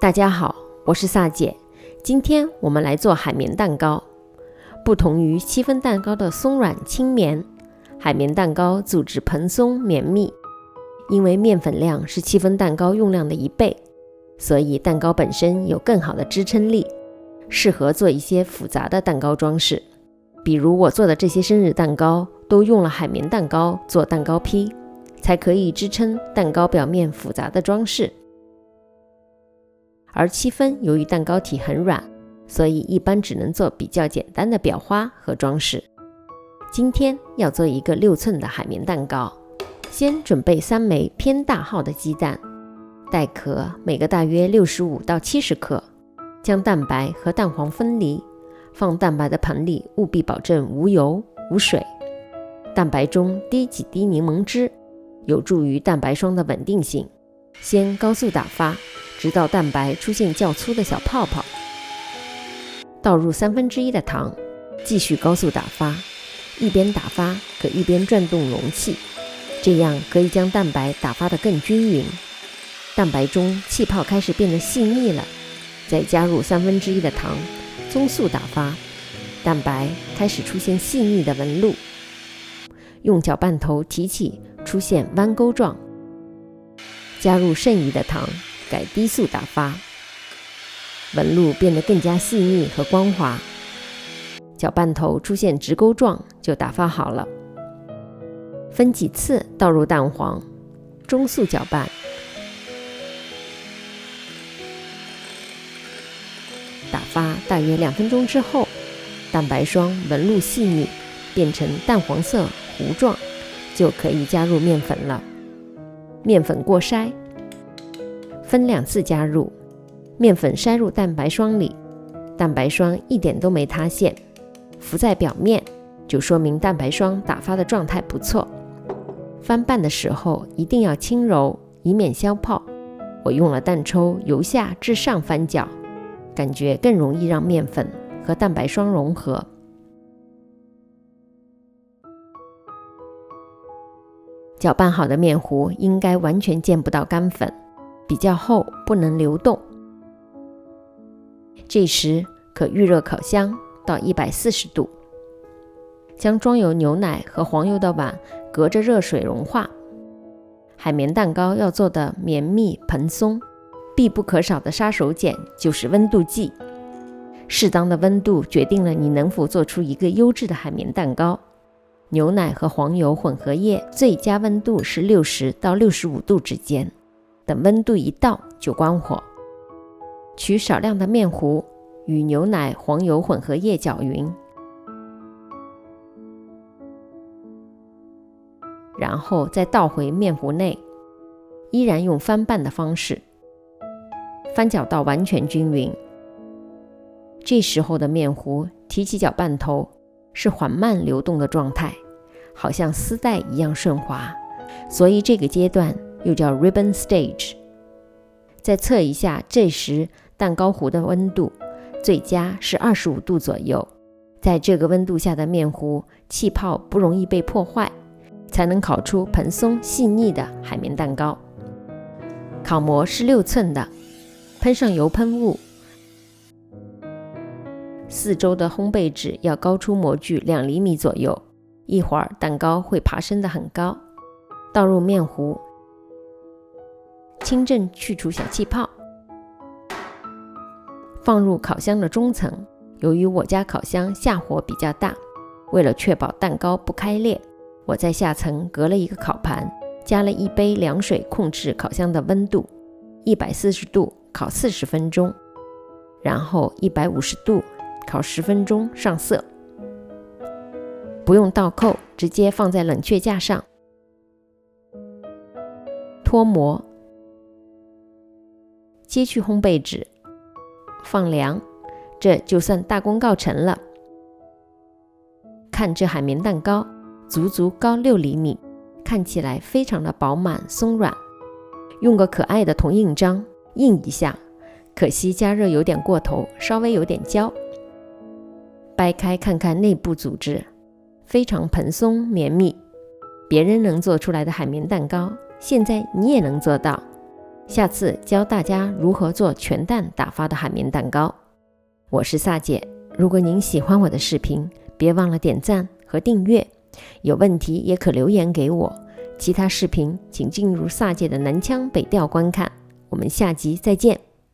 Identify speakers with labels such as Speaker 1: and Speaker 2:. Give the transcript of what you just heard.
Speaker 1: 大家好，我是萨姐。今天我们来做海绵蛋糕。不同于戚风蛋糕的松软轻绵，海绵蛋糕组织蓬松绵密。因为面粉量是戚风蛋糕用量的1倍，所以蛋糕本身有更好的支撑力，适合做一些复杂的蛋糕装饰。比如我做的这些生日蛋糕都用了海绵蛋糕做蛋糕坯，才可以支撑蛋糕表面复杂的装饰。而戚风由于蛋糕体很软，所以一般只能做比较简单的裱花和装饰。今天要做一个6寸的海绵蛋糕，先准备3枚偏大号的鸡蛋，带壳每个大约65到70克，将蛋白和蛋黄分离，放蛋白的盆里务必保证无油无水，蛋白中滴几滴柠檬汁，有助于蛋白霜的稳定性。先高速打发，直到蛋白出现较粗的小泡泡，倒入1/3的糖，继续高速打发，一边打发可一边转动容器，这样可以将蛋白打发得更均匀。蛋白中气泡开始变得细腻了，再加入1/3的糖，中速打发，蛋白开始出现细腻的纹路，用搅拌头提起，出现弯钩状，加入剩余的糖，改低速打发，纹路变得更加细腻和光滑，搅拌头出现直钩状就打发好了。分几次倒入蛋黄，中速搅拌，打发大约2分钟之后，蛋白霜纹路细腻，变成淡黄色糊状，就可以加入面粉了。面粉过筛，分2次加入，面粉筛入蛋白霜里，蛋白霜一点都没塌陷，浮在表面，就说明蛋白霜打发的状态不错。翻拌的时候一定要轻柔，以免消泡。我用了蛋抽由下至上翻搅，感觉更容易让面粉和蛋白霜融合。搅拌好的面糊应该完全见不到干粉，比较厚，不能流动。这时可预热烤箱到140度，将装有牛奶和黄油的碗隔着热水融化。海绵蛋糕要做的绵密蓬松，必不可少的杀手锏就是温度计。适当的温度决定了你能否做出一个优质的海绵蛋糕。牛奶和黄油混合液最佳温度是60到65度之间，等温度一到就关火。取少量的面糊与牛奶黄油混合液搅匀，然后再倒回面糊内，依然用翻拌的方式翻搅到完全均匀。这时候的面糊提起搅拌头是缓慢流动的状态，好像丝带一样顺滑，所以这个阶段又叫 ribbon stage。 再测一下这时蛋糕糊的温度，最佳是25度左右。在这个温度下的面糊气泡不容易被破坏，才能烤出蓬松细腻的海绵蛋糕。烤模是6寸的，喷上油喷雾，四周的烘焙纸要高出模具2厘米左右，一会儿蛋糕会爬升得很高。倒入面糊，轻震去除小气泡，放入烤箱的中层。由于我家烤箱下火比较大，为了确保蛋糕不开裂，我在下层隔了一个烤盘，加了1杯凉水控制烤箱的温度，140度烤40分钟，然后150度烤10分钟上色。不用倒扣，直接放在冷却架上，脱模，揭去烘焙纸，放凉，这就算大功告成了。看这海绵蛋糕足足高6厘米，看起来非常的饱满松软。用个可爱的铜印章印一下，可惜加热有点过头，稍微有点焦。掰开看看内部组织，非常蓬松绵密，别人能做出来的海绵蛋糕，现在你也能做到。下次教大家如何做全蛋打发的海绵蛋糕。我是萨姐，如果您喜欢我的视频，别忘了点赞和订阅，有问题也可留言给我。其他视频请进入萨姐的南腔北调观看。我们下集再见。